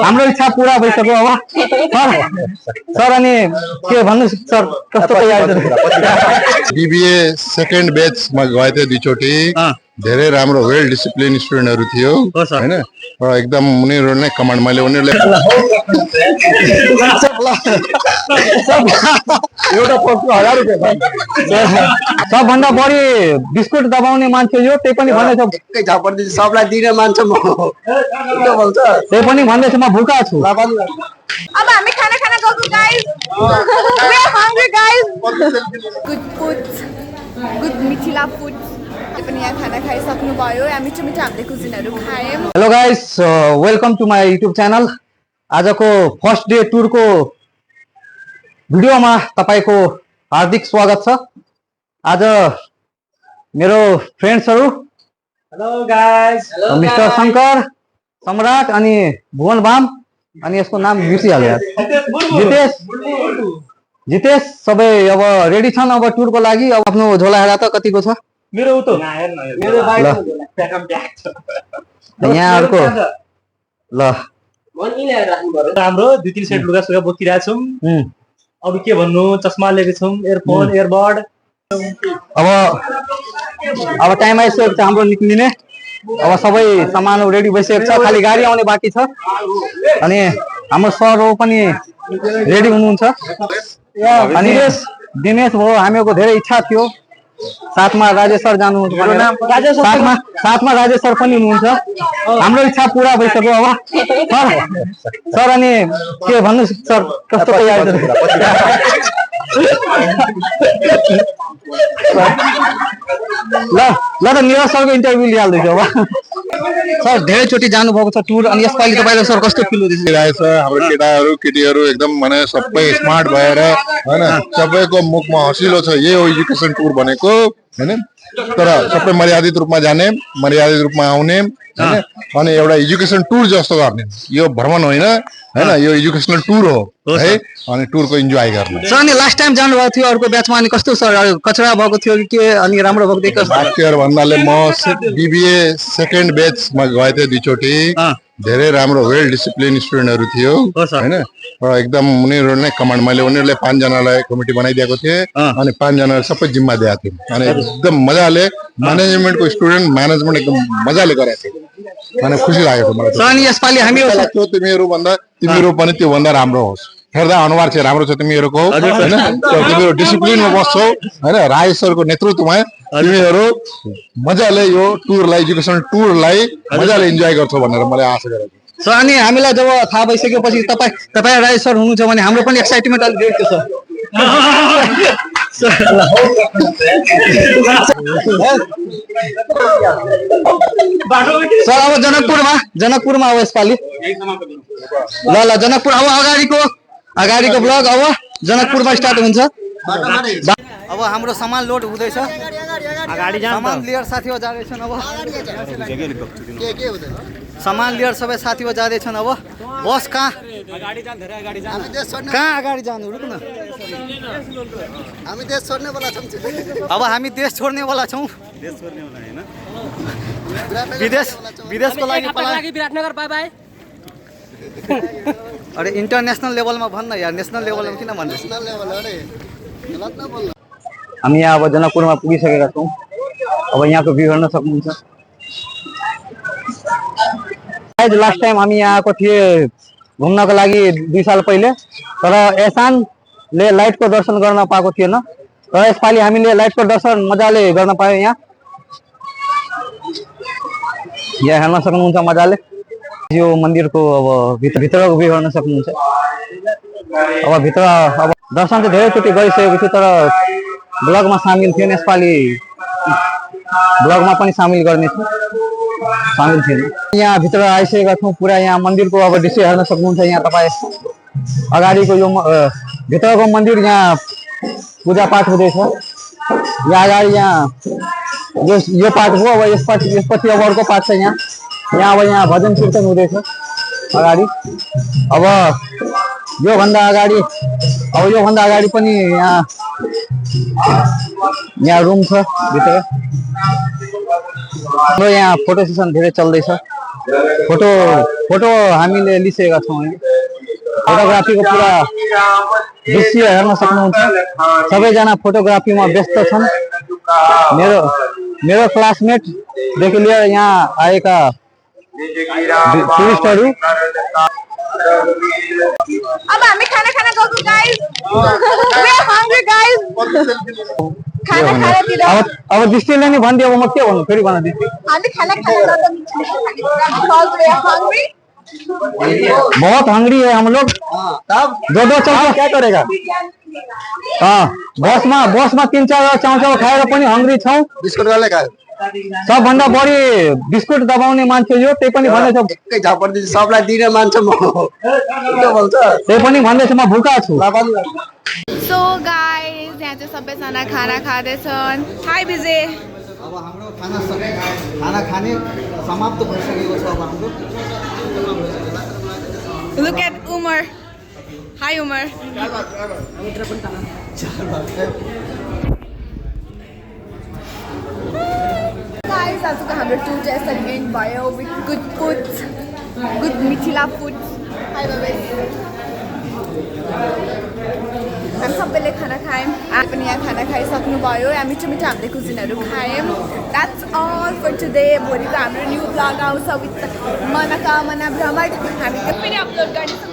हाम्रो इच्छा पूरा भइसक्यो अब सर अनि के भन्नु सर कस्तो तयारी बीबीए सेकेन्ड ब्याचमा गए थिएँ दुईचोटि धेरै राम्रो वेल डिसिप्लिन स्टुडेन्टहरू थियो हैन र एकदम उनीहरु नै कमान्ड मैले उनीहरुले एउटा पक्ष 1000 रुपैयाँ सबभन्दा बढी बिस्कुट दबाउने मान्छे यो त्यही पनि भन्दैछ एकै झापड दिन्छ सबलाई दिन मान्छ म के भन्छ त्यही पनि भन्दैछ म भुका छु अब हामी खाना खाना गएको guys we are hungry guys good food good Mithila food पनि यहाँ खाना खाइसक्नु भयो यहाँ मिठो मिठो हामीले कुजिनहरु खायौं hello guys welcome to my YouTube channel आजको फर्स्ट डे टुर को भिडियोमा तपाईको हार्दिक स्वागत छ आज मेरो फ्रेन्ड्सहरु hello guys mister Shankar Samrat अनि भुवन भाम अनि यसको नाम बिर्सिहाल्यो यार जितेश सबै अब रेडी छन् अब टुर को लागि अब आफ्नो झोला हेरा त कतिको छ मेरो उतो मेरो बाइक प्याकम प्याक छ यहाँहरुको ल मन इलेर राख्नु पर्यो राम्रो दुई तीन सेट लुगा सुगा बोकिरा छौं अब के भन्नु चस्मा लिएको छौं एयरफोन एयरबड अब टाइम आइसकेको छ हाम्रो निक्लिने अब सबै सामानहरु रेडी भइसकेको छ खाली गाडी आउने बाँकी छ अनि हाम्रो सरहरु पनि रेडी हुनुहुन्छ अनि दिनेश भयो हामीको धेरै इच्छा थियो साथमा राजेश सर जानु साथमा राजेश सर पनि हुनुहुन्छ हाम्रो इच्छा पूरा भइसक्यो अब सर अनि के भन्नु सर कस्तो तयारी ल त निरज सरको इन्टरभ्यु लिइहाल्दैछु अब सर धेरैचोटि जानुभएको छ टुर अनि यसपालि तपाईलाई सर कस्तो फिल हुँदैछ रहेछ हाम्रो केटाहरू केटीहरू एकदम माने सबै स्मार्ट भएर हैन सबैको मुखमा हँसिलो छ यही हो एजुकेसन टुर भनेको हैन तर सबै मर्यादित रूपमा जाने मर्यादित रूपमा आउने हैन अनि एउटा एजुकेसन टुर जस्तो गर्ने यो भ्रमण होइन हैन यो एजुकेसनल टुर हो है अनि टुरको इन्जॉय गर्ने सर अनि लास्ट टाइम जानु भएको थियो अर्को ब्याचमा अनि कस्तो सर कचरा भएको थियो कि के अनि राम्रो भएको थियो लास्ट इयर भन्नाले म बीबीए सेकेन्ड ब्याचमा गए थिएँ दुईचोटि धेरै राम्रो वेल डिसिप्लिन स्टुडेन्टहरू थियो हैन र एकदम उनीहरु नै कमान्ड मैले उनीहरुले 5 जनालाई कमिटी बनाइदिएको थिएँ अनि 5 जना सबै जिम्मा दिएको थिएँ अनि एकदम मजाले म्यानेजमेन्टको स्टुडेन्ट म्यानेजमेन्ट एकदम मजाले गरेको थियो अनि खुसी लागेको मलाई सर अनि यसपालि हामी तिमीहरु पनि त्यो भन्दा राम्रो होस् हेर्दा अनुहार चाहिँ राम्रो छ तिमीहरुको हैन तिमीहरु डिसिप्लिनमा बस्छौ हैन राय सरको नेतृत्वमा तिमीहरु मजाले यो टुरलाई एजुकेसन टुरलाई मजाले इन्जॉय गर्छौ भनेर मैले आशा गरेको सर अनि हामीलाई जब थाहा भइसकेपछि तपाई राय सर हुनुहुन्छ भने हाम्रो पनि एक्साइटमेन्ट अलि बढ्छ सर सर अब जनकपुरमा अब यसपालि ल जनकपुर अब अगाडिको ब्लग अब जनकपुरमा स्टार्ट हुन्छ अब हाम्रो सामान लोड हुँदैछ सामान लिएर साथीहरु जाँदैछन् अब सामान लिएर सबै साथीहरु जाँदैछन् अब बस कहाँ अगाडि जानु रुक न हामी देश छोड्ने वाला छौं अब हामी देश छोड्ने वाला छौं विदेशको लागि विराटनगर बाइ बाइ अरे इन्टरनेशनल लेभलमा भन्न यार नेशनल लेभलमा किन भन्दै हामी यहाँ अब जनकपुरमा पुगिसकेका छौं अब यहाँको भ्यू हेर्न सक्नुहुन्छ लास्ट टाइम हामी यहाँ आएको थिए घुम्नको लागि 2 साल पहिले तर एहसानले लाइटको दर्शन गर्न पाएको थिएन र यसपालि हामीले लाइटको दर्शन मजाले गर्न पायौं यहाँ हेर्न सक्नुहुन्छ मजाले यो मन्दिरको अब भित्रको भ्यू हेर्न सक्नुहुन्छ अब भित्र अब दर्शन चाहिँ धेरैचोटि गरिसकेको छु तर ब्लगमा सामेल थिएन यसपालि ब्लगमा पनि सामेल गर्नेछु सामेल थिएन यहाँ भित्र आइसकेका छौँ पुरा यहाँ मन्दिरको अब दृश्य हेर्न सक्नुहुन्छ यहाँ तपाईँ अगाडिको यो भित्रको मन्दिर यहाँ पूजा पाठ हुँदैछ यहाँ अगाडि यहाँ यो पाठ हो अब यसपछि अब अर्को पाठ छ यहाँ अब यहाँ भजन कीर्तन हुँदैछ अगाडि अब योभन्दा अगाडि पनि यहाँ रुम छ भित्र हाम्रो यहाँ फोटो सेसन धेरै चल्दैछ फोटो फोटो हामीले लिइसकेका छौँ अहिले फोटोग्राफीको पुरा दृश्य हेर्न सक्नुहुन्छ सबैजना फोटोग्राफीमा व्यस्त छन् मेरो मेरो क्लासमेटदेखि लिएर यहाँ आएका टुरिस्टहरू अब हामी खाना खाना गएको guys we are hungry guys खाना खाएर अब दृष्टिले नै भनिदियो अब म के भन्नु फेरि भन दृष्टि हामी खाना खाएर जाँदा because we are hungry बहुत हंग्री है हम लोग तब दो चाउ क्या करेगा बस में 3-4 चाउ खाएर पनि हंग्री छौं बिस्कुट वाले खायो सबभन्दा बढी बिस्कुट दबाउने मान्छे यो त्यही पनि भन्दैछ एकै झापड दिन्छ सबलाई दिन मान्छ म के भन्छ त्यही पनि भन्दैछ म भुका छु सो गाइस यहाँ चाहिँ सबैजना खाना खाँदैछन् हाई विजय अब हाम्रो खाना खाने समाप्त भइसकेको छ अब हाम्रो look at Umar hi Umar guys आजको हाम्रो टुर चाहिँ यसरी एन्ड भयो with good food good Mithila food hi बाबा हामी सबैले खाना खायौँ हामी पनि यहाँ खाना खाइसक्नुभयो यहाँ मिठो मिठो हामीले कुजिनहरू खायौँ द्याट्स अल फर टुडे भोलिको हाम्रो न्यू ब्लग आउँछ विथ मनोकामना भ्रमण हामी फेरि अपलोड गर्नेछौँ